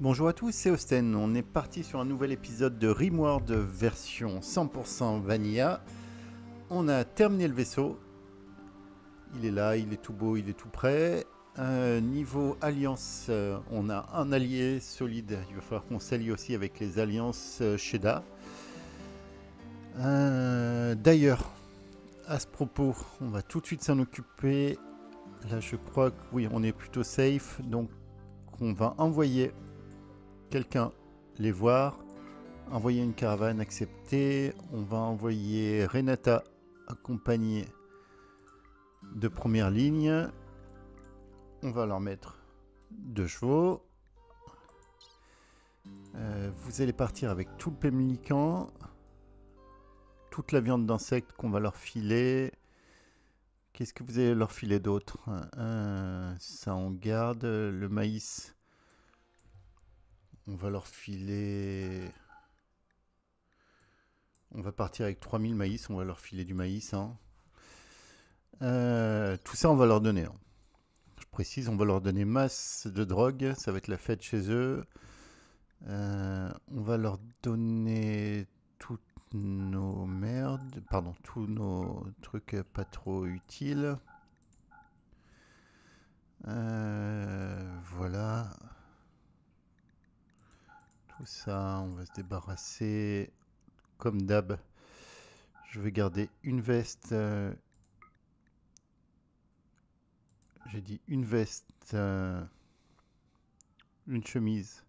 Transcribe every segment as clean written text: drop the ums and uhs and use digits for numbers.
Bonjour à tous, c'est Osten. On est parti sur un nouvel épisode de Rimworld version 100% Vanilla. On a terminé le vaisseau. Il est là, il est tout beau, il est tout prêt. Niveau alliance, on a un allié solide. Il va falloir qu'on s'allie aussi avec les alliances Sheda. D'ailleurs, à ce propos, on va tout de suite s'en occuper. Là, je crois que oui, on est plutôt safe. Donc, on va envoyer quelqu'un les voir. Envoyer une caravane acceptée. On va envoyer Renata accompagnée de première ligne. On va leur mettre 2 chevaux. Vous allez partir avec tout le pémilican. Toute la viande d'insectes qu'on va leur filer. Qu'est-ce que vous allez leur filer d'autre? Ça on garde. Le maïs. On va leur filer... On va partir avec 3000 maïs. On va leur filer du maïs. Hein. Tout ça on va leur donner. Hein. Je précise, on va leur donner masse de drogue, ça va être la fête chez eux. On va leur donner toutes nos merdes, pardon, tous nos trucs pas trop utiles. Voilà. Tout ça, on va se débarrasser. Comme d'hab, je vais garder une veste. J'ai dit une veste, une chemise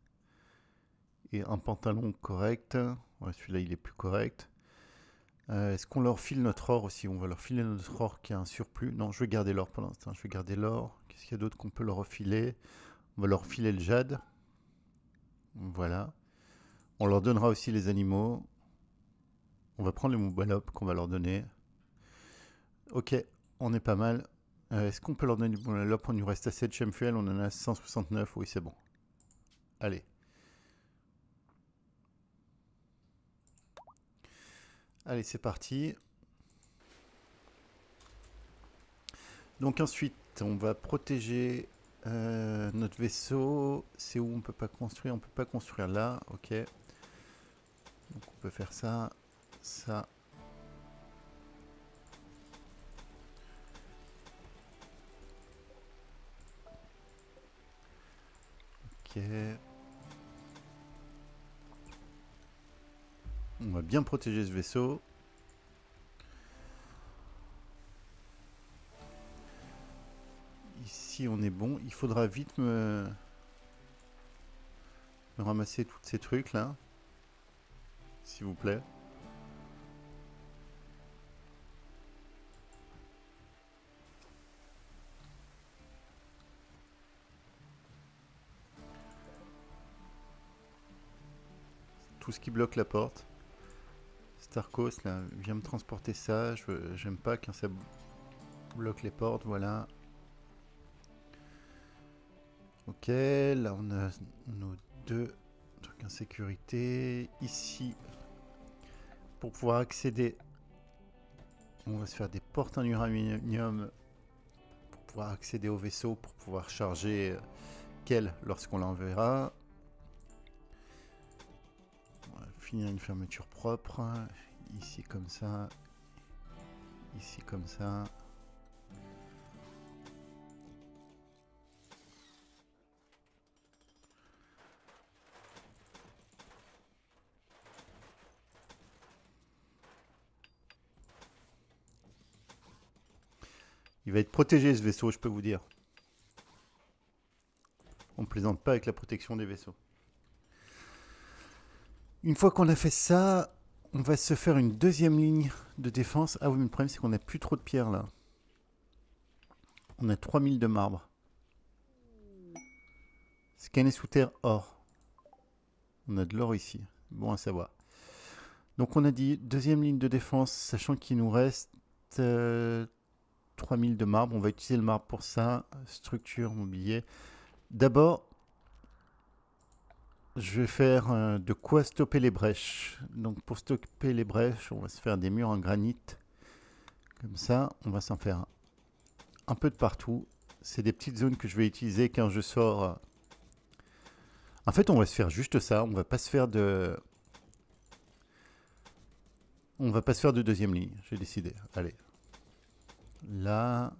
et un pantalon correct. Ouais, celui-là, il est plus correct. Est-ce qu'on leur file notre or aussi? On va leur filer notre or qui a un surplus. Non, je vais garder l'or pour l'instant. Je vais garder l'or. Qu'est-ce qu'il y a d'autre qu'on peut leur refiler? On va leur filer le jade. Voilà. On leur donnera aussi les animaux. On va prendre les moubalopes qu'on va leur donner. Ok, on est pas mal. Est-ce qu'on peut leur donner du moubalope? On nous reste assez de chemfuel. On en a 169. Oui, c'est bon. Allez. Allez, c'est parti. Donc ensuite, on va protéger notre vaisseau. C'est où on peut pas construire? On peut pas construire là, ok. Donc on peut faire ça, ça. Ok. On va bien protéger ce vaisseau. Ici on est bon. Il faudra vite me ramasser tous ces trucs là. S'il vous plaît. Tout ce qui bloque la porte. Starkos là, viens me transporter ça. J'aime pas quand ça bloque les portes, voilà. Ok, là on a nos 2 trucs en sécurité. Ici, pour pouvoir accéder, on va se faire des portes en uranium pour pouvoir accéder au vaisseau, pour pouvoir charger Kel lorsqu'on l'enverra. On va finir une fermeture propre. Ici comme ça. Ici comme ça. Il va être protégé ce vaisseau, je peux vous dire. On ne plaisante pas avec la protection des vaisseaux. Une fois qu'on a fait ça, on va se faire une deuxième ligne de défense. Ah oui, mais le problème c'est qu'on n'a plus trop de pierres là. On a 3000 de marbre. Scanner sous terre, or. On a de l'or ici. Bon à savoir. Donc on a dit deuxième ligne de défense, sachant qu'il nous reste 3000 de marbre. On va utiliser le marbre pour ça. Structure, mobilier. D'abord, je vais faire de quoi stopper les brèches. Donc pour stopper les brèches, on va se faire des murs en granit. Comme ça, on va s'en faire un peu de partout. C'est des petites zones que je vais utiliser quand je sors En fait, on va se faire juste ça. On va pas se faire de... On va pas se faire de deuxième ligne. J'ai décidé. Allez. Là...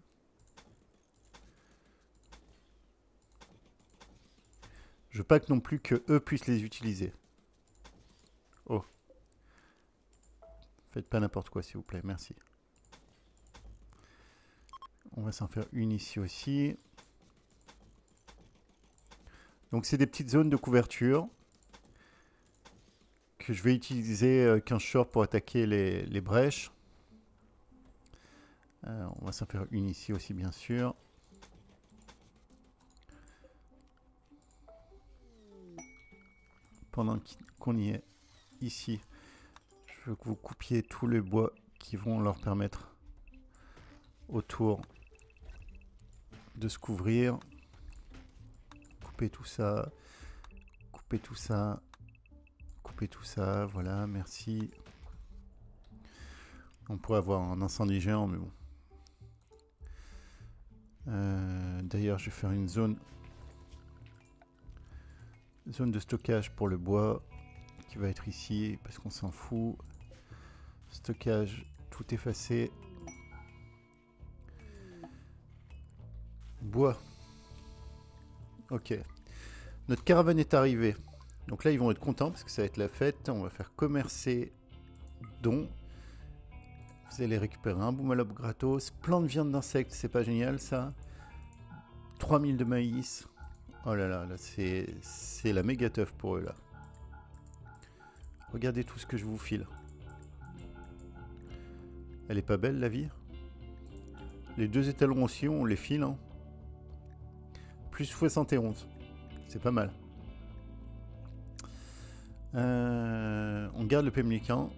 Je veux pas que non plus que eux puissent les utiliser. Oh. Faites pas n'importe quoi, s'il vous plaît. Merci. On va s'en faire une ici aussi. Donc c'est des petites zones de couverture que je vais utiliser 15 short pour attaquer les brèches. On va s'en faire une ici aussi, bien sûr. Pendant qu'on y est, ici, je veux que vous coupiez tous les bois qui vont leur permettre autour de se couvrir. Coupez tout ça. Coupez tout ça. Coupez tout ça. Voilà, merci. On pourrait avoir un incendie géant, mais bon. D'ailleurs, je vais faire une zone de stockage pour le bois qui va être ici parce qu'on s'en fout. Stockage, tout effacé. Bois. Ok. Notre caravane est arrivée. Donc là, ils vont être contents parce que ça va être la fête. On va faire commercer dons. Vous allez récupérer un boumalope gratos. Plein de viande d'insectes, c'est pas génial ça. 3000 de maïs. Oh là là, là c'est la méga teuf pour eux là. Regardez tout ce que je vous file. Elle est pas belle la vie? Les deux étalons aussi, on les file. Hein. Plus 71. C'est pas mal. On garde le Pemlican.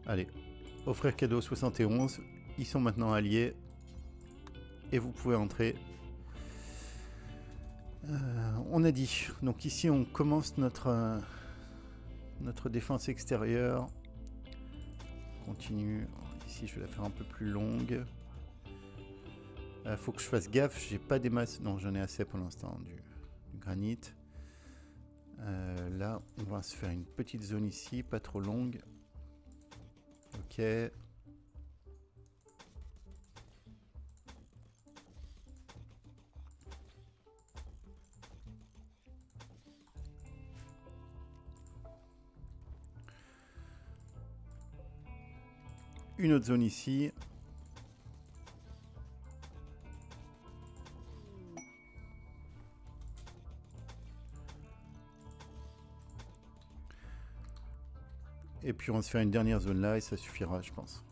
Allez. Offrir cadeau 71. Ils sont maintenant alliés. Et vous pouvez entrer. On a dit. Donc ici on commence notre défense extérieure. On continue. Ici je vais la faire un peu plus longue. Faut que je fasse gaffe. J'ai pas des masses. Non, j'en ai assez pour l'instant du granit. Là on va se faire une petite zone ici. Pas trop longue. Ok. Une autre zone ici. Et puis on va se faire une dernière zone là et ça suffira, je pense.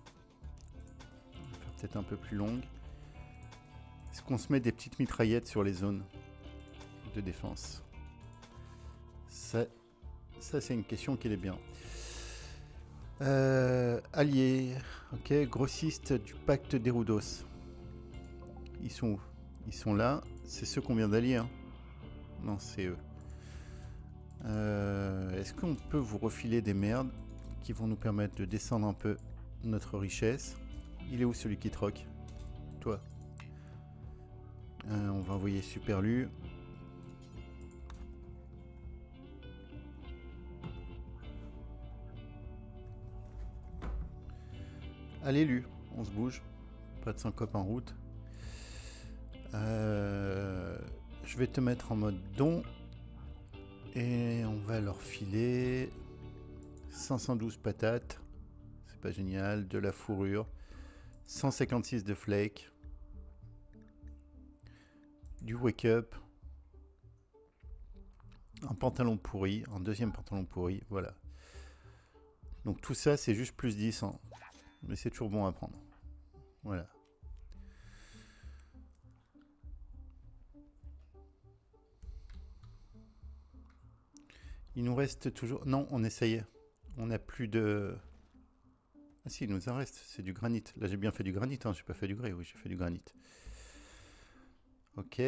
On va faire peut-être un peu plus longue. Est-ce qu'on se met des petites mitraillettes sur les zones de défense? Ça c'est une question qui est bien. Alliés, ok, grossistes du pacte d'Erudos. Ils sont où? Ils sont là. C'est ceux qu'on vient d'allier. Hein. Non, c'est eux. Est-ce qu'on peut vous refiler des merdes qui vont nous permettre de descendre un peu notre richesse? Il est où celui qui troque? Toi. On va envoyer Superlu. Allez, Lu, on se bouge. Pas de syncope en route. Je vais te mettre en mode don. Et on va leur filer 512 patates. C'est pas génial. De la fourrure. 156 de flake. Du wake up. Un pantalon pourri. Un deuxième pantalon pourri. Voilà. Donc tout ça, c'est juste plus 10. Hein. Mais c'est toujours bon à prendre. Voilà. Il nous reste toujours... Non, on essayait. On n'a plus de... Ah si, il nous en reste. C'est du granit. Là, j'ai bien fait du granit. Hein. J'ai pas fait du grès. Oui, j'ai fait du granit. Ok.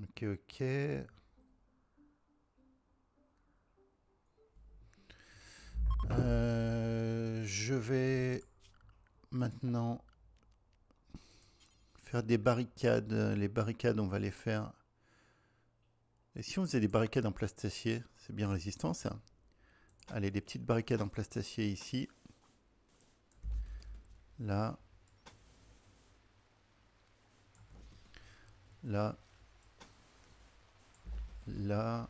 Ok, ok. Je vais maintenant faire des barricades. Les barricades, on va les faire. Et si on faisait des barricades en plastacier, c'est bien résistant ça. Allez, des petites barricades en plastacier ici. Là. Là. Là.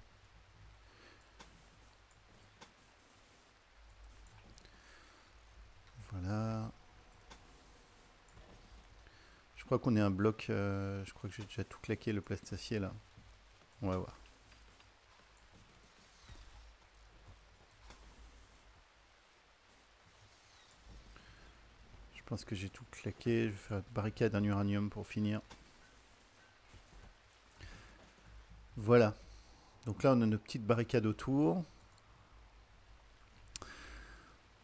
Voilà. Je crois qu'on est un bloc. Je crois que j'ai déjà tout claqué le plastacier là. On va voir. Je pense que j'ai tout claqué. Je vais faire une barricade en uranium pour finir. Voilà. Donc là, on a nos petites barricades autour.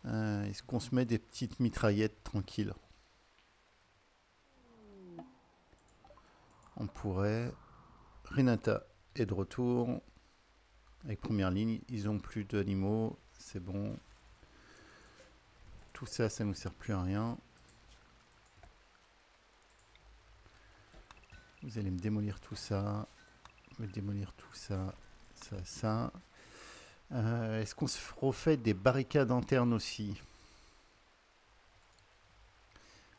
Est-ce qu'on se met des petites mitraillettes tranquilles? On pourrait. Renata est de retour. Avec première ligne. Ils ont plus d'animaux. C'est bon. Tout ça, ça nous sert plus à rien. Vous allez me démolir tout ça. Me démolir tout ça. Ça. Est-ce qu'on se refait des barricades internes aussi?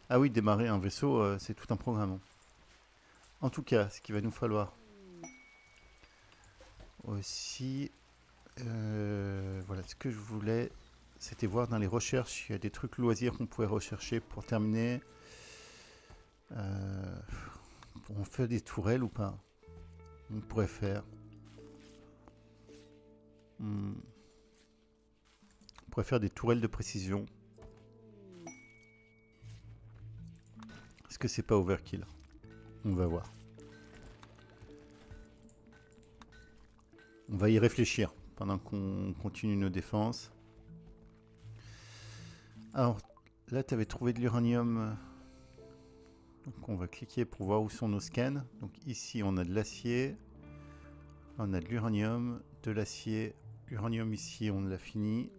Ah oui, démarrer un vaisseau, c'est tout un programme. En tout cas, ce qu'il va nous falloir aussi, voilà, ce que je voulais, c'était voir dans les recherches, il y a des trucs loisirs qu'on pouvait rechercher pour terminer. On fait des tourelles ou pas? On pourrait faire. On pourrait faire des tourelles de précision. Est-ce que c'est pas overkill? On va voir. On va y réfléchir pendant qu'on continue nos défenses. Alors, là, tu avais trouvé de l'uranium. Donc, on va cliquer pour voir où sont nos scans. Donc, ici, on a de l'acier. On a de l'uranium, de l'acier. L'uranium, ici, on l'a fini.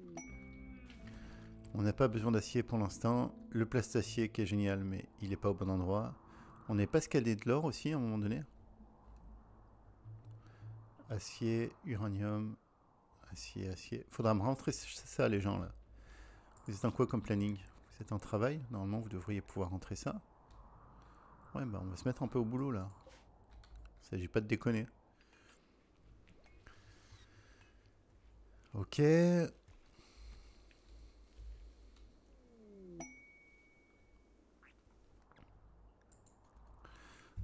On n'a pas besoin d'acier pour l'instant. Le plastacier qui est génial, mais il n'est pas au bon endroit. On n'est pas scalé de l'or aussi à un moment donné. Acier, uranium, acier. Faudra me rentrer ça, les gens, là. Vous êtes en quoi comme planning? Vous êtes en travail? Normalement, vous devriez pouvoir rentrer ça. Ouais, bah on va se mettre un peu au boulot, là. Il ne s'agit pas de déconner. Ok.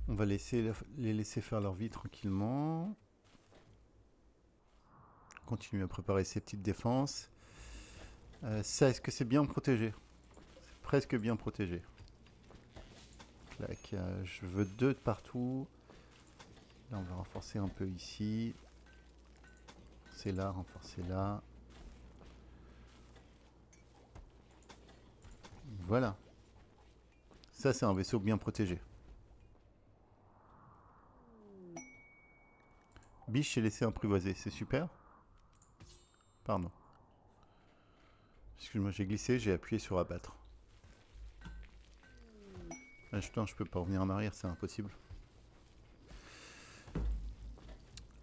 On va les laisser faire leur vie tranquillement. Continuer à préparer ses petites défenses. Ça, est-ce que c'est bien protégé? C'est presque bien protégé. Clac, je veux 2 de partout. Là, on va renforcer un peu ici. C'est là, renforcer là. Voilà. Ça, c'est un vaisseau bien protégé. Biche est laissé apprivoiser, c'est super. Pardon. Excuse-moi, j'ai glissé, j'ai appuyé sur abattre. Ah, putain, je peux pas revenir en arrière, c'est impossible.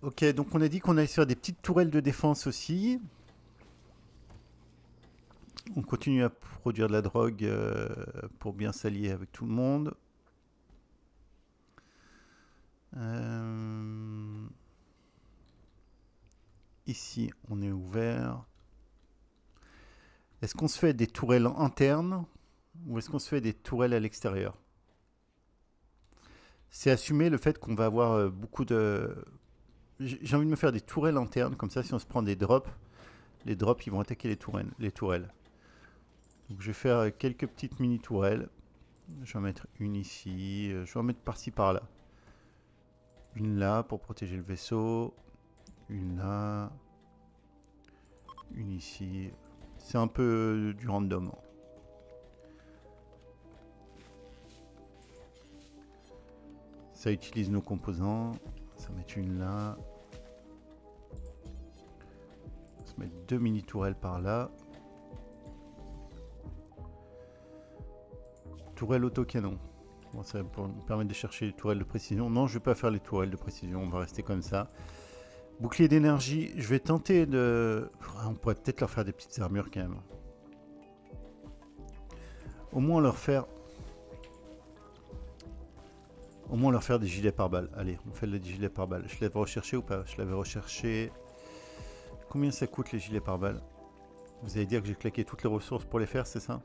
Ok, donc on a dit qu'on allait faire des petites tourelles de défense aussi. On continue à produire de la drogue pour bien s'allier avec tout le monde. Ici, on est ouvert. Est-ce qu'on se fait des tourelles internes ou est-ce qu'on se fait des tourelles à l'extérieur? C'est assumer le fait qu'on va avoir beaucoup de... J'ai envie de me faire des tourelles internes, comme ça si on se prend des drops, les drops ils vont attaquer les tourelles. Donc je vais faire quelques petites mini tourelles. Je vais en mettre une ici, je vais en mettre par-ci par-là. Une là pour protéger le vaisseau, une là, une ici. C'est un peu du random. Ça utilise nos composants. Ça va mettre une là. On va se mettre 2 mini tourelles par là. Tourelle autocanon. Bon, ça va pour me permettre de chercher les tourelles de précision. Non, je vais pas faire les tourelles de précision, on va rester comme ça. Bouclier d'énergie, je vais tenter de... On pourrait peut-être leur faire des petites armures quand même. Au moins leur faire des gilets pare-balles. Allez, on fait les gilets pare-balles. Je l'avais recherché ou pas? Je l'avais recherché. Combien ça coûte les gilets pare-balles? Vous allez dire que j'ai claqué toutes les ressources pour les faire, c'est ça?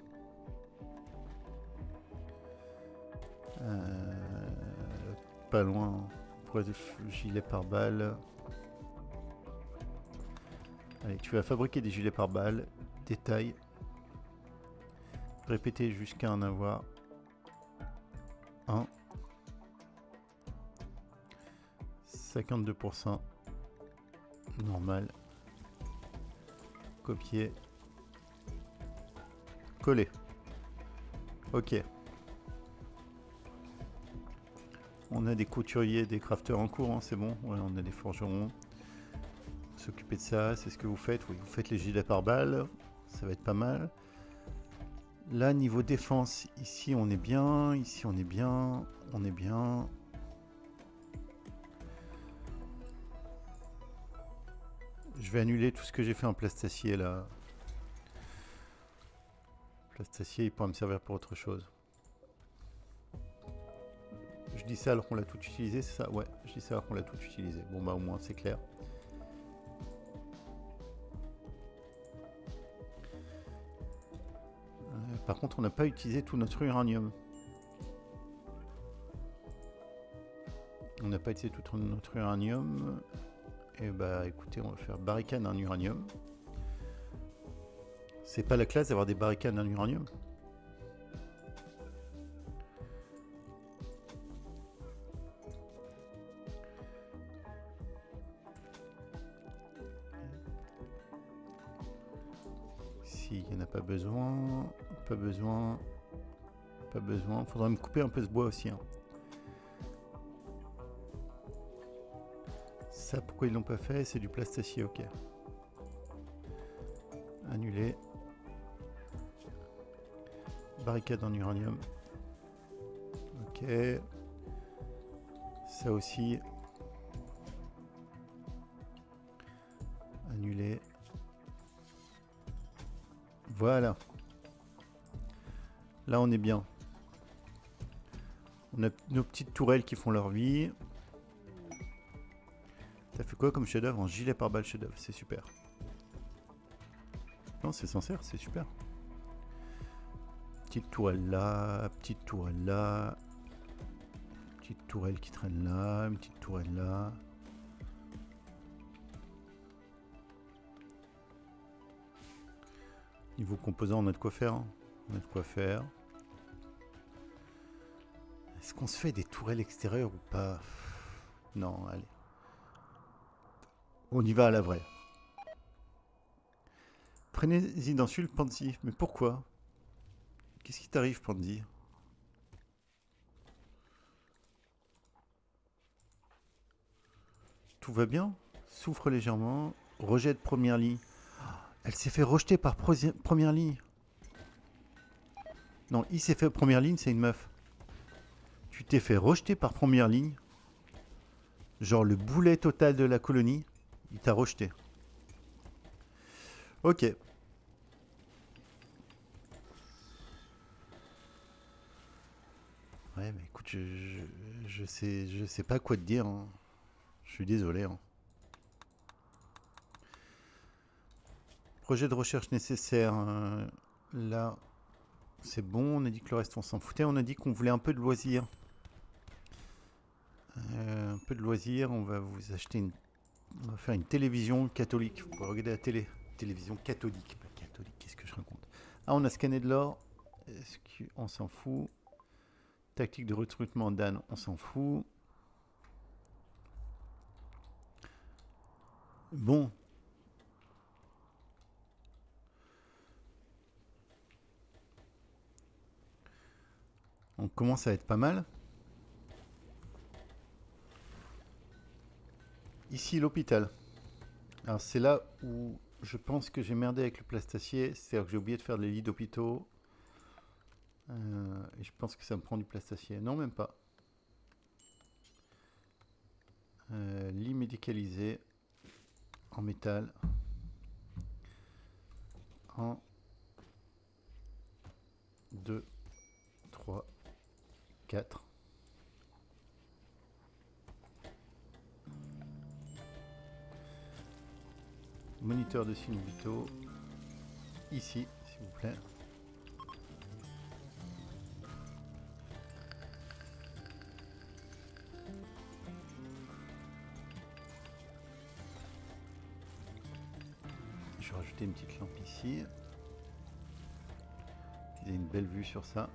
Pas loin. Pour des gilets pare-balles. Allez, tu vas fabriquer des gilets pare-balles. Détail. Répéter jusqu'à en avoir un. 52%. Normal. Copier. Coller. Ok. On a des couturiers, des crafters en cours, hein, c'est bon. Ouais, on a des forgerons. S'occuper de ça, c'est ce que vous faites. Oui, vous faites les gilets pare-balles. Ça va être pas mal. Là, niveau défense, ici on est bien. Ici on est bien. On est bien. Je vais annuler tout ce que j'ai fait en plastacier là. Plastacier, il pourra me servir pour autre chose. Je dis ça alors qu'on l'a tout utilisé, c'est ça? Ouais, je dis ça alors qu'on l'a tout utilisé. Bon bah au moins c'est clair. Par contre, on n'a pas utilisé tout notre uranium. On n'a pas utilisé tout notre uranium. Et bah écoutez, on va faire barricade en uranium. C'est pas la classe d'avoir des barricades en uranium. Ici, il n'y en a pas besoin. Pas besoin. Pas besoin. Faudrait me couper un peu ce bois aussi. Hein. Ça, pourquoi ils l'ont pas fait? C'est du plastacier, ok. Annuler. Barricade en uranium. Ok. Ça aussi. Annuler. Voilà. Là, on est bien. On a nos petites tourelles qui font leur vie. Ça fait quoi comme chef-d'œuvre? En gilet pare-balles chef-d'œuvre, c'est super. Non, c'est sincère, c'est super. Petite tourelle là, petite tourelle là. Petite tourelle qui traîne là, une petite tourelle là. Niveau composant, on a de quoi faire. Hein. On a de quoi faire. Est-ce qu'on se fait des tourelles extérieures ou pas? Non, allez. On y va à la vraie. Prenez-y d'insulte, Pansy. Mais pourquoi? Qu'est-ce qui t'arrive, Pansy? Tout va bien? Souffre légèrement. Rejet de première ligne. Elle s'est fait rejeter par première ligne. Non, il s'est fait première ligne, c'est une meuf. Tu t'es fait rejeter par première ligne. Genre le boulet total de la colonie. Il t'a rejeté. Ok. Ouais, mais écoute, je sais pas quoi te dire. Hein. Je suis désolé. Hein. Projet de recherche nécessaire. Là, c'est bon. On a dit que le reste, on s'en foutait. On a dit qu'on voulait un peu de loisirs. Un peu de loisirs. On va vous acheter une... On va faire une télévision catholique. Vous pouvez regarder la télé. Télévision catholique. Pas catholique, qu'est-ce que je raconte? Ah, on a scanné de l'or. Est-ce qu'on s'en fout? Tactique de recrutement d'âne, on s'en fout. Bon. On commence à être pas mal. Ici, l'hôpital. Alors, c'est là où je pense que j'ai merdé avec le plastacier. C'est-à-dire que j'ai oublié de faire les lits d'hôpitaux. Et je pense que ça me prend du plastacier. Non, même pas. Lit médicalisé en métal. En 2, 3, 4. Moniteur de signes vitaux. Ici, s'il vous plaît. Je vais rajouter une petite lampe ici. Vous avez une belle vue sur ça.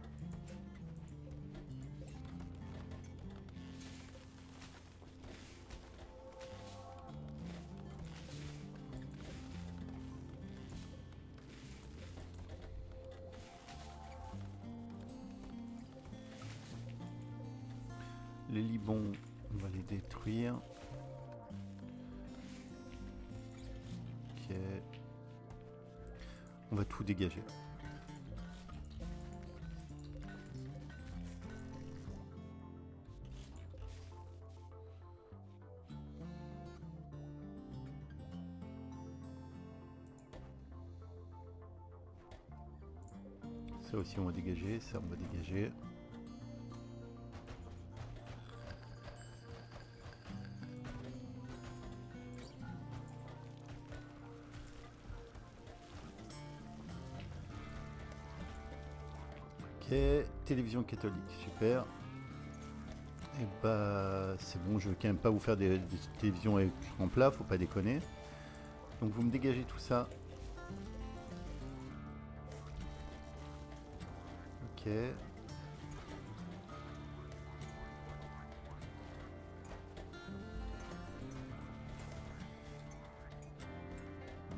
Les libons, on va les détruire. Ok. On va tout dégager. Ça aussi on va dégager, ça on va dégager. Ok, télévision catholique, super. Et bah c'est bon, je vais quand même pas vous faire des télévisions avec écran plat, faut pas déconner. Donc vous me dégagez tout ça. Ok.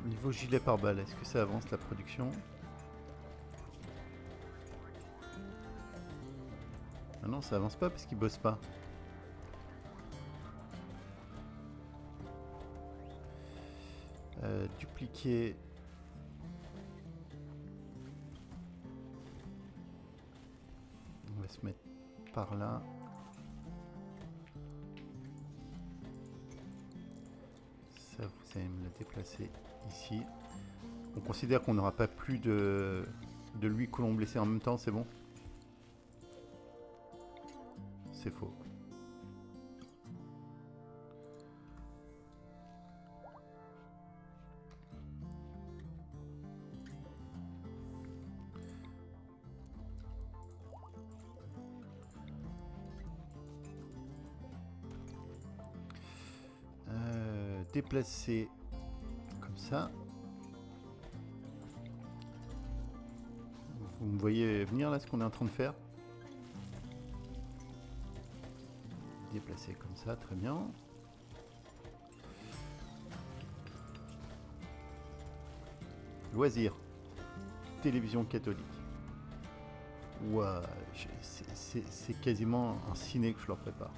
Niveau gilet pare-balles, est-ce que ça avance la production? Ah non, ça avance pas parce qu'il bosse pas. Dupliquer. On va se mettre par là. Ça, vous allez me la déplacer ici. On considère qu'on n'aura pas plus de 8 colons blessés en même temps, c'est bon? C'est faux. Déplacer comme ça. Vous me voyez venir là ce qu'on est en train de faire? Déplacer comme ça, très bien. Loisirs. Télévision catholique. Ouah, c'est quasiment un ciné que je leur prépare.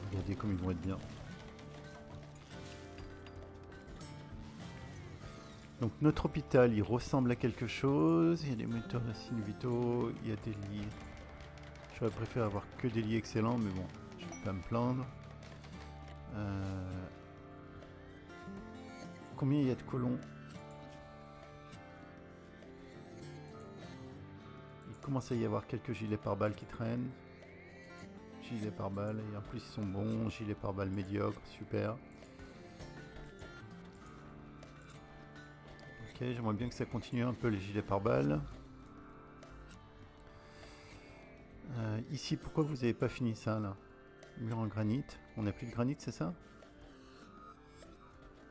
Regardez comme ils vont être bien. Donc notre hôpital, il ressemble à quelque chose. Il y a des moniteurs de signes vitaux, il y a des lits. J'aurais préféré avoir que des lits excellents, mais bon, je ne vais pas me plaindre. Combien il y a de colons? Il commence à y avoir quelques gilets pare-balles qui traînent. Gilets pare-balles, et en plus ils sont bons. Gilets pare-balles médiocres, super. Ok, j'aimerais bien que ça continue un peu les gilets pare-balles. Ici, pourquoi vous n'avez pas fini ça là? Mur en granit. On n'a plus de granit, c'est ça?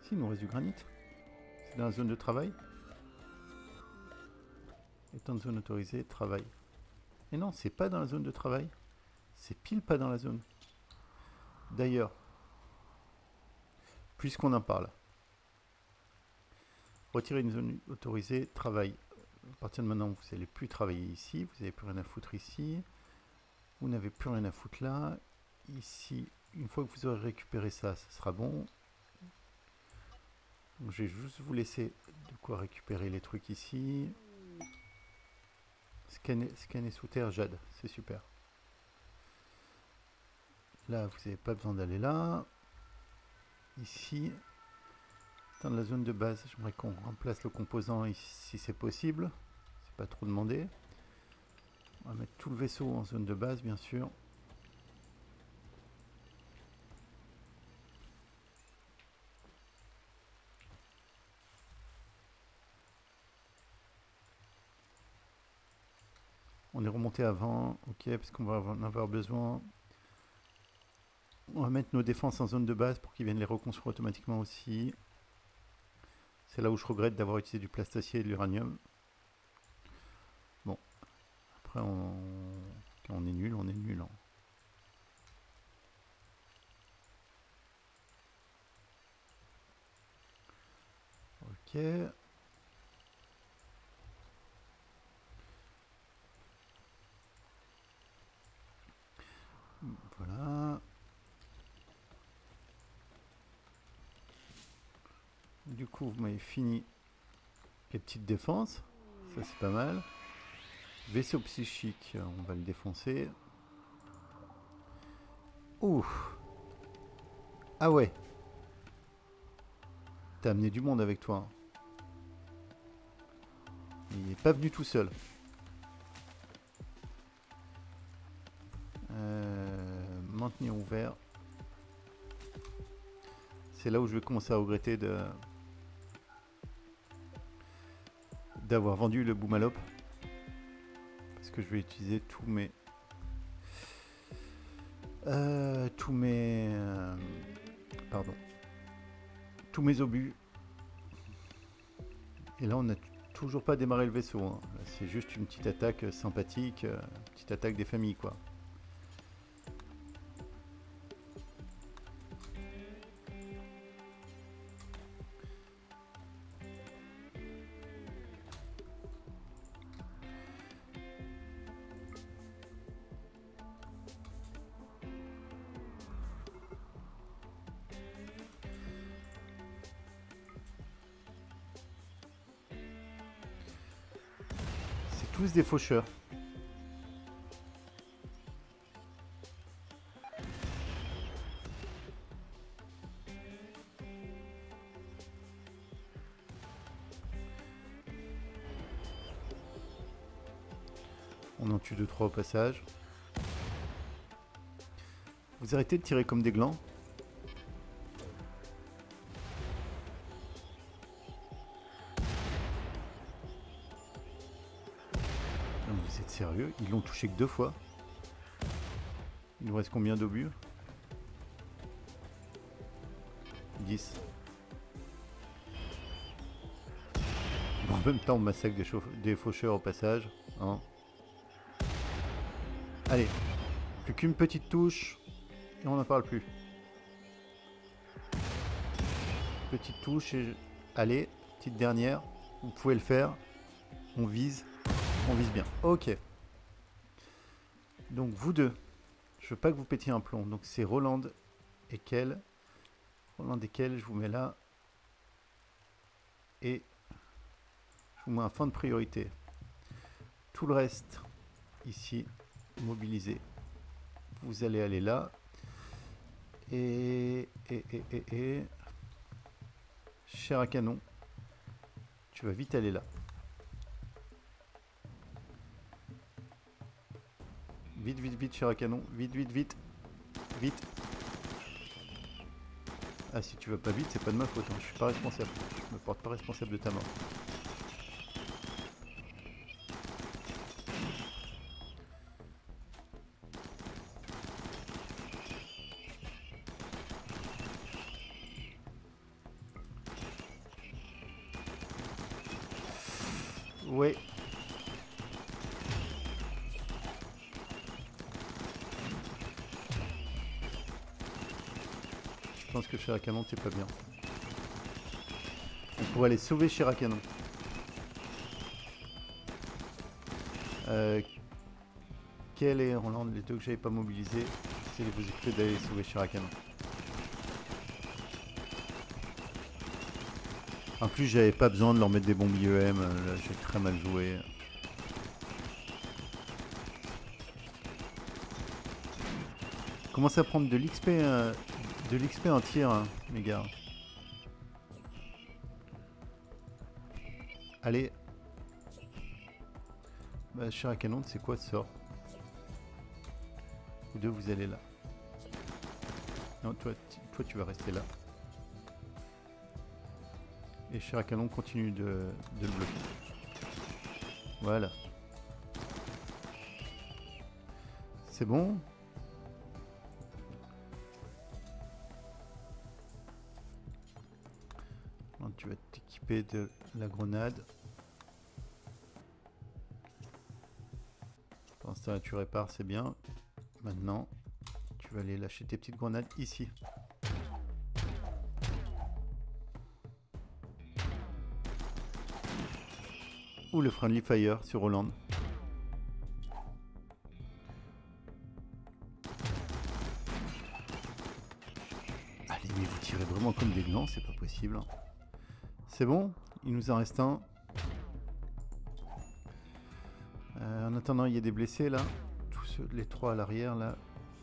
Si, il nous reste du granit. C'est dans la zone de travail. Étant de zone autorisée, travail. Et non, c'est pas dans la zone de travail. C'est pile pas dans la zone. D'ailleurs, puisqu'on en parle, retirer une zone autorisée, travail. À partir de maintenant, vous n'allez plus travailler ici. Vous n'avez plus rien à foutre ici. Vous n'avez plus rien à foutre là. Ici, une fois que vous aurez récupéré ça, ça sera bon. Donc, je vais juste vous laisser de quoi récupérer les trucs ici. Scanner sous terre, Jade, c'est super. Là, vous n'avez pas besoin d'aller là. Ici, dans la zone de base, j'aimerais qu'on remplace le composant ici si c'est possible. C'est pas trop demandé. On va mettre tout le vaisseau en zone de base, bien sûr. On est remonté avant, ok, parce qu'on va en avoir besoin. On va mettre nos défenses en zone de base pour qu'ils viennent les reconstruire automatiquement aussi. C'est là où je regrette d'avoir utilisé du plastacier et de l'uranium. Bon, après quand on est nul, on est nul. Hein. Ok. Voilà. Du coup, vous m'avez fini les petites défenses. Ça, c'est pas mal. Vaisseau psychique, on va le défoncer. Ouh. Ah ouais. T'as amené du monde avec toi. Il n'est pas venu tout seul. Maintenir ouvert. C'est là où je vais commencer à regretter d'avoir vendu le Boomalop. Parce que je vais utiliser tous mes obus. Et là on n'a toujours pas démarré le vaisseau. Hein. C'est juste une petite attaque sympathique, une petite attaque des familles quoi. Tous des faucheurs. On en tue 2-3 au passage. Vous arrêtez de tirer comme des glands. Vous êtes sérieux? Ils l'ont touché que 2 fois. Il nous reste combien d'obus? 10. Bon, en même temps, on massacre des faucheurs au passage. Hein. Allez, plus qu'une petite touche et on n'en parle plus. Petite touche et... Allez, petite dernière. Vous pouvez le faire. On vise bien. Ok. Donc vous deux, je veux pas que vous pétiez un plomb. Donc c'est Roland et Kel. Roland et Kel, je vous mets là. Et je vous mets un fin de priorité. Tout le reste, ici, mobilisé. Vous allez aller là. Et... Chair à canon. Tu vas vite aller là. Vite, vite, vite, chair à canon. Vite, vite, vite. Vite. Ah, si tu vas pas vite, c'est pas de ma faute. Hein. Je suis pas responsable. Je me porte pas responsable de ta mort. Ouais. Je pense que Shiracanon, c'est pas bien. On pourrait aller sauver Shiracanon. Quel et Roland, les deux que j'avais pas mobilisés. J'essaie de vous écouter d'aller sauver Shirakan. En plus, j'avais pas besoin de leur mettre des bombes IEM. Là, j'ai très mal joué. Commencez à prendre de l'XP en tir, hein, les gars. Allez. Bah, Shirakan, c'est quoi ce sort? Vous deux, vous allez là. Non, toi tu vas rester là. Et Shirakan continue de le bloquer. Voilà. C'est bon. Alors, tu vas t'équiper de la grenade. Pendant ce temps-là, tu répares, c'est bien. Maintenant, tu vas aller lâcher tes petites grenades ici. Ou le friendly fire sur Hollande. Allez, mais vous tirez vraiment comme des glands, c'est pas possible. C'est bon, il nous en reste un. En attendant, il y a des blessés là. Tous les trois à l'arrière là.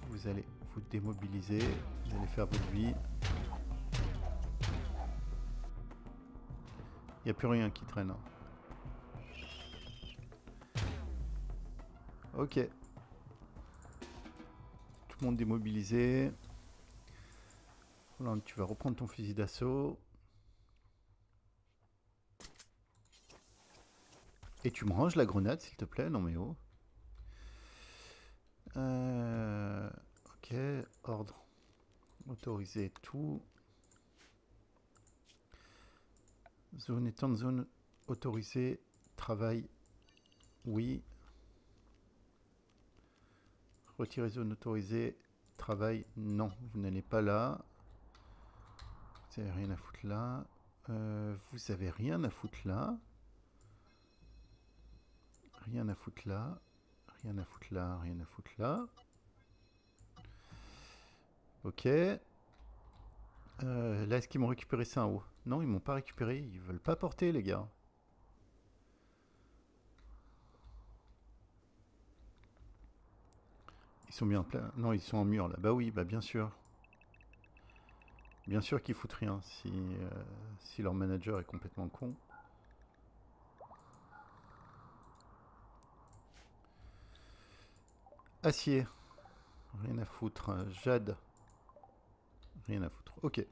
Vous allez vous démobiliser. Vous allez faire votre vie. Il n'y a plus rien qui traîne. Hein. Ok. Tout le monde démobilisé. Voilà, tu vas reprendre ton fusil d'assaut. Et tu me ranges la grenade, s'il te plaît. Non mais oh. Ok, ordre. Autoriser tout. Zone étant de zone autorisée. Travail. Oui. Retirer zone autorisée. Travail. Non, vous n'allez pas là. Vous n'avez rien à foutre là. Vous avez rien à foutre là. Rien à foutre là. Rien à foutre là. Rien à foutre là. Ok. Là, est-ce qu'ils m'ont récupéré ça en haut? Non, ils m'ont pas récupéré. Ils veulent pas porter, les gars. Ils sont bien en plein. Non, ils sont en mur là. Bah oui, bah bien sûr. Bien sûr qu'ils foutent rien si leur manager est complètement con. Acier. Rien à foutre. Jade. Rien à foutre. Ok.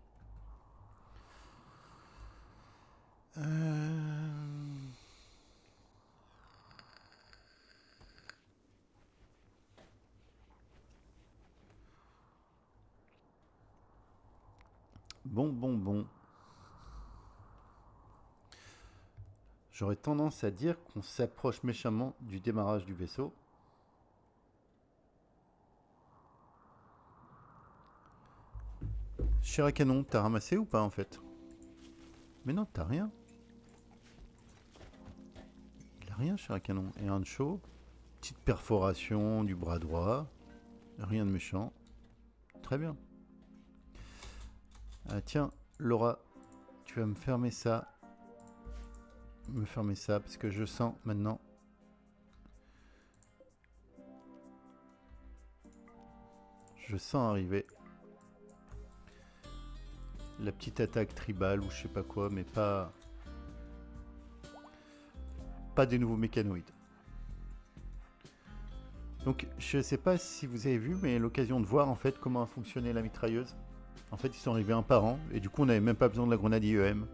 Bon. J'aurais tendance à dire qu'on s'approche méchamment du démarrage du vaisseau. Shirakan, t'as ramassé ou pas en fait? Mais non, t'as rien. Il a rien, Shirakan. Et un show. Petite perforation du bras droit. Rien de méchant. Très bien. Tiens, Laura, tu vas me fermer ça. Parce que je sens maintenant. Je sens arriver la petite attaque tribale ou je sais pas quoi, mais pas des nouveaux mécanoïdes. Donc je sais pas si vous avez vu, mais l'occasion de voir en fait comment a fonctionné la mitrailleuse. En fait, ils sont arrivés un par an et du coup on n'avait même pas besoin de la grenade IEM.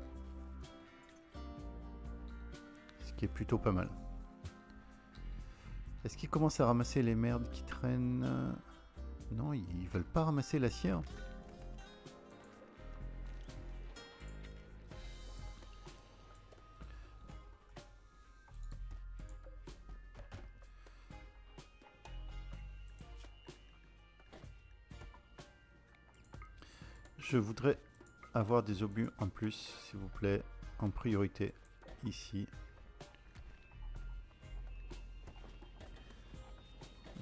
Ce qui est plutôt pas mal. Est-ce qu'ils commencent à ramasser les merdes qui traînent? Non, ils veulent pas ramasser l'acier. Je voudrais avoir des obus en plus, s'il vous plaît, en priorité, ici.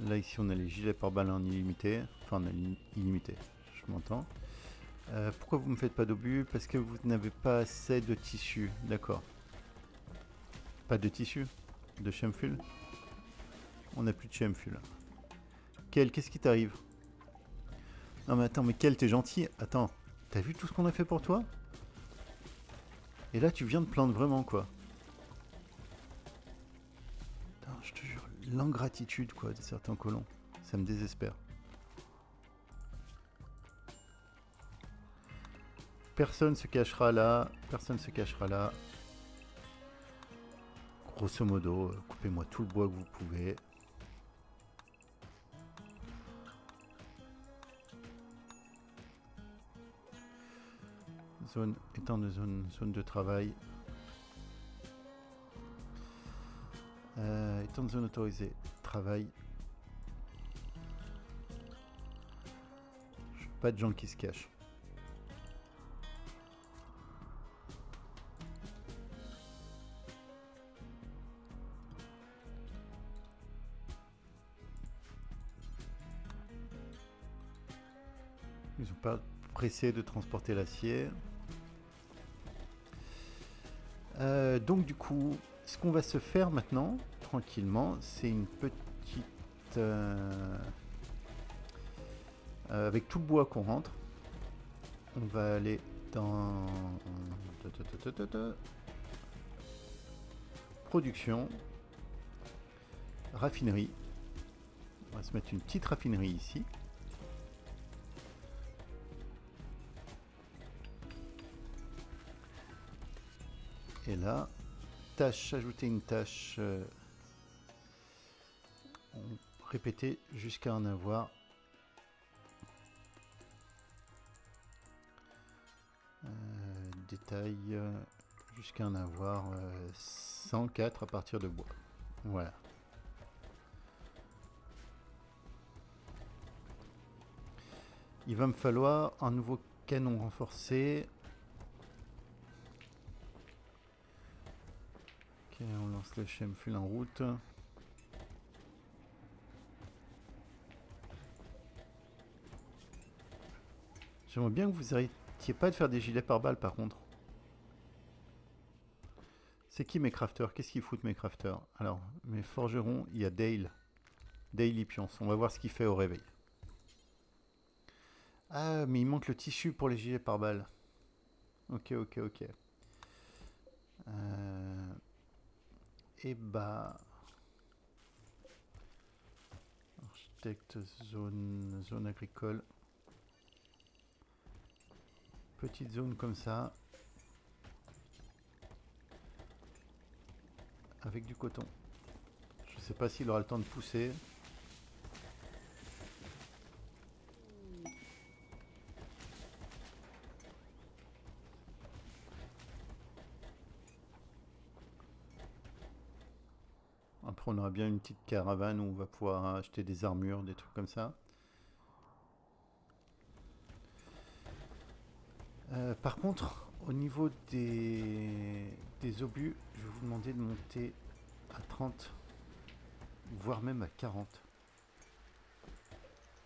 Là ici on a les gilets pare-balles en illimité. Enfin en illimité, je m'entends. Pourquoi vous me faites pas d'obus? Parce que vous n'avez pas assez de tissu. D'accord. Pas de tissu? De Chemful? On n'a plus de Chemful. Quel, qu'est-ce qui t'arrive? Non mais attends, mais quel, t'es gentil. Attends, t'as vu tout ce qu'on a fait pour toi? Et là tu viens de plaindre vraiment quoi. Putain, je te jure, l'ingratitude quoi de certains colons. Ça me désespère. Personne se cachera là. Personne se cachera là. Grosso modo, coupez-moi tout le bois que vous pouvez. Zone, étant de zone de travail. Étant de zone autorisée. Travail. Pas de gens qui se cachent. Ils sont pas pressés de transporter l'acier. Donc du coup, ce qu'on va se faire maintenant, tranquillement, c'est une petite... avec tout le bois qu'on rentre, on va aller dans... Production. Raffinerie. On va se mettre une petite raffinerie ici. Et là, tâche, ajouter une tâche, répéter jusqu'à en avoir détail, jusqu'à en avoir 104 à partir de bois. Voilà. Il va me falloir un nouveau canon renforcé. Ok, on lance le Chemful en route. J'aimerais bien que vous arrêtiez pas de faire des gilets pare-balles par contre. C'est qui mes crafters? Qu'est-ce qu'ils foutent mes crafters? Alors, mes forgerons, il y a Dale. Dale Pionce. On va voir ce qu'il fait au réveil. Ah, mais il manque le tissu pour les gilets pare-balles. Ok. Et bah... Architecte, zone agricole. Petite zone comme ça. Avec du coton. Je sais pas s'il aura le temps de pousser. Après on aura bien une petite caravane où on va pouvoir acheter des armures, des trucs comme ça. Par contre, au niveau des obus, je vais vous demander de monter à 30, voire même à 40,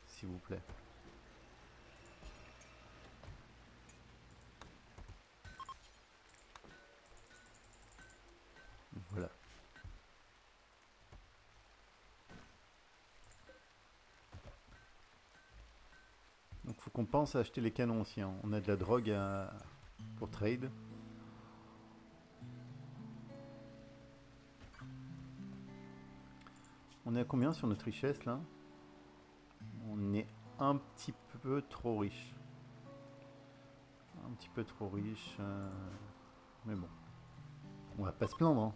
s'il vous plaît. Voilà. Donc faut qu'on pense à acheter les canons aussi, hein. On a de la drogue pour trade. On est à combien sur notre richesse là? On est un petit peu trop riche. Un petit peu trop riche. Mais bon. On va pas se plaindre, hein.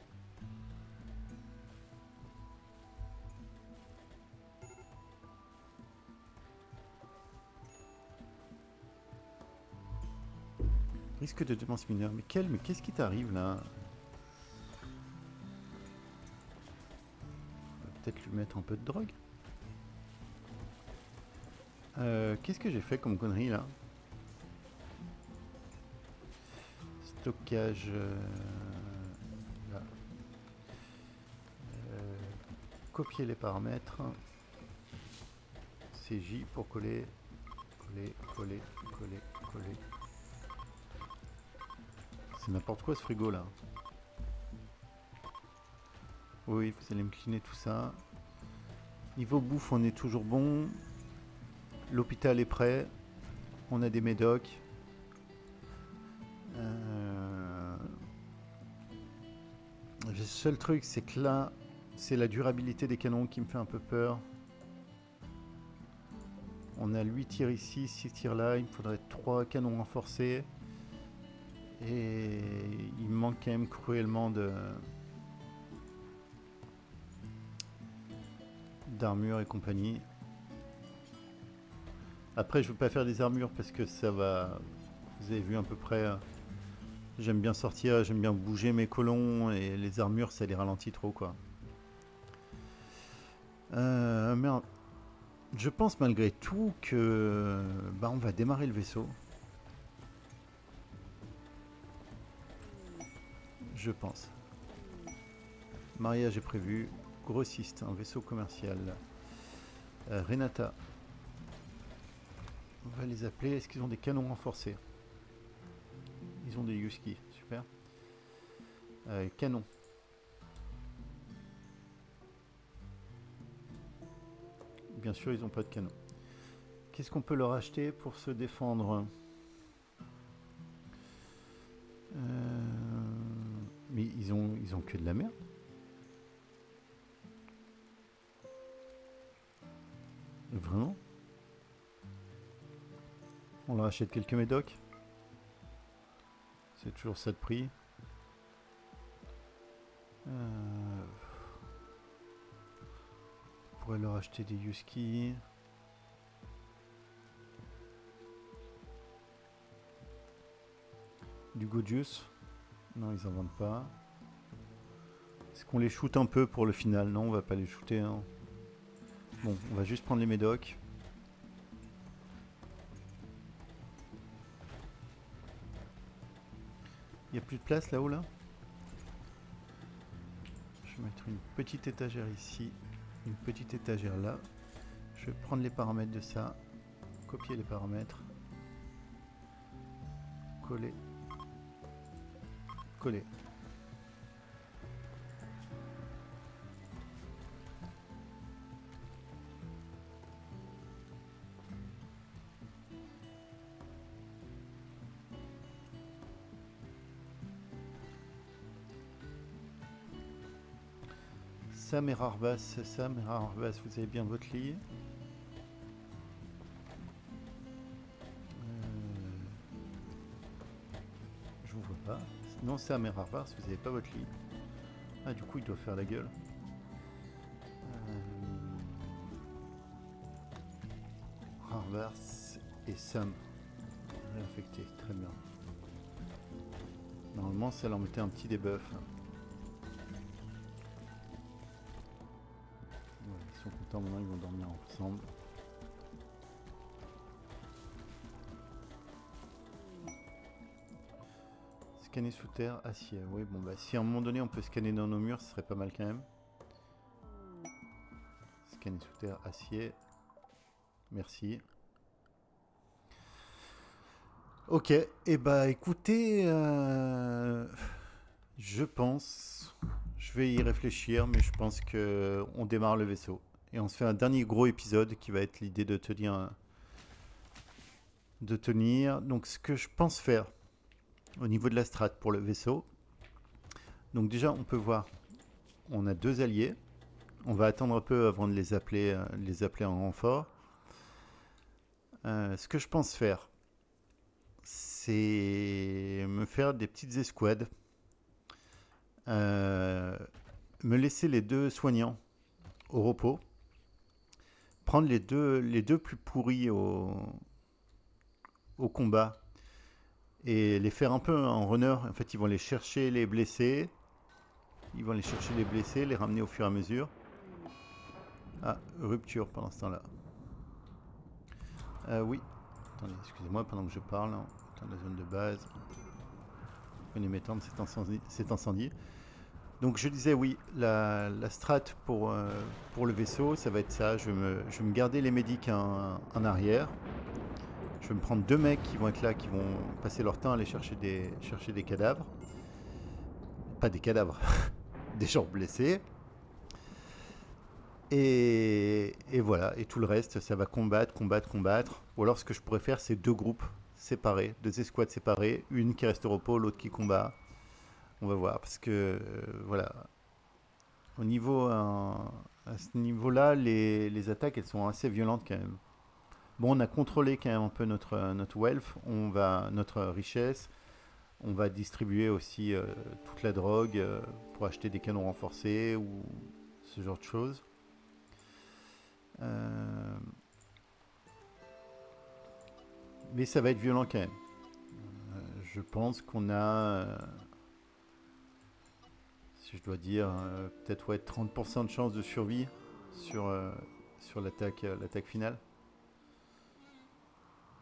Risque de dépenses mineures. Mais qu'est-ce qui t'arrive là? On va peut-être lui mettre un peu de drogue. Qu'est-ce que j'ai fait comme connerie là? Stockage. Là. Copier les paramètres. c'est J pour coller. Coller, coller, coller, coller. C'est n'importe quoi ce frigo là. Oui, vous allez me cleaner tout ça. Niveau bouffe, on est toujours bon. L'hôpital est prêt. On a des médocs. Le seul truc, c'est que là, c'est la durabilité des canons qui me fait un peu peur. On a 8 tirs ici, 6 tirs là. Il me faudrait 3 canons renforcés. Et il me manque quand même cruellement d'armure et compagnie. Après, je ne veux pas faire des armures parce que ça va... Vous avez vu à peu près... J'aime bien sortir, j'aime bien bouger mes colons et les armures, ça les ralentit trop, quoi. Merde. Je pense malgré tout que... Bah, on va démarrer le vaisseau. Je pense. Mariage est prévu. Grossiste, un vaisseau commercial. Renata. On va les appeler. Est-ce qu'ils ont des canons renforcés? Ils ont des Husky. Super. Canon. Bien sûr, ils n'ont pas de canon. Qu'est-ce qu'on peut leur acheter pour se défendre? Mais ils ont que de la merde. Vraiment? On leur achète quelques médocs. C'est toujours ça de prix. On pourrait leur acheter des Husky. Du Godius. Non, ils en vendent pas. Est-ce qu'on les shoot un peu pour le final? Non, on va pas les shooter. Hein. Bon, on va juste prendre les médocs. Il n'y a plus de place là-haut là? Je vais mettre une petite étagère ici, une petite étagère là. Je vais prendre les paramètres de ça, copier les paramètres, coller, coller. Sam et Rarbas, vous avez bien votre lit. Je vous vois pas. Non, Sam et Rarbas, vous n'avez pas votre lit. Ah, du coup, il doit faire la gueule. Rarbas et Sam. Réinfecté, très bien. Normalement, ça leur mettait un petit debuff. Ils sont contents maintenant, ils vont dormir ensemble. Scanner sous terre, acier. Oui, bon, bah, si à un moment donné on peut scanner dans nos murs, ce serait pas mal quand même. Scanner sous terre, acier. Merci. Ok, et bah écoutez, je pense, je vais y réfléchir, mais je pense que on démarre le vaisseau. Et on se fait un dernier gros épisode qui va être l'idée de tenir. Donc ce que je pense faire au niveau de la strat pour le vaisseau. Donc déjà on peut voir, on a 2 alliés. On va attendre un peu avant de les appeler en renfort. Ce que je pense faire, c'est me faire des petites escouades. Me laisser les 2 soignants au repos. Prendre les deux plus pourris au combat. Et les faire un peu en runner. En fait, ils vont aller chercher les blessés. Les ramener au fur et à mesure. Ah, rupture pendant ce temps-là. Oui. Attendez, excusez-moi, pendant que je parle. Dans la zone de base. Venez m'étendre cet incendie. Donc je disais oui, la strat pour le vaisseau, ça va être ça. Je vais me garder les médics en arrière. Je vais me prendre 2 mecs qui vont être là, qui vont passer leur temps à aller chercher des cadavres. Pas des cadavres, des gens blessés. Et voilà, et tout le reste, ça va combattre. Ou alors ce que je pourrais faire, c'est 2 groupes séparés, 2 escouades séparées, une qui reste au repos, l'autre qui combat. On va voir, parce que voilà, au niveau, à ce niveau-là, les attaques, elles sont assez violentes quand même. Bon, on a contrôlé quand même un peu notre wealth, notre richesse. On va distribuer aussi toute la drogue pour acheter des canons renforcés ou ce genre de choses. Euh, mais ça va être violent quand même. Je pense qu'on a, si je dois dire, peut-être ouais, 30% de chance de survie sur, sur l'attaque finale.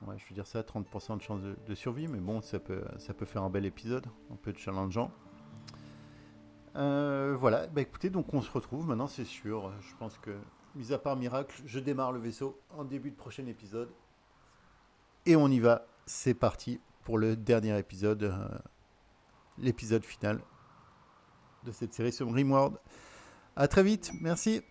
Ouais, je veux dire ça, 30% de chance de survie, mais bon, ça peut faire un bel épisode, un peu challengeant. Voilà, bah écoutez, donc on se retrouve maintenant, c'est sûr. Je pense que, mis à part miracle, je démarre le vaisseau en début de prochain épisode. Et on y va, c'est parti pour le dernier épisode, l'épisode final de cette série sur Rimworld. À très vite, merci.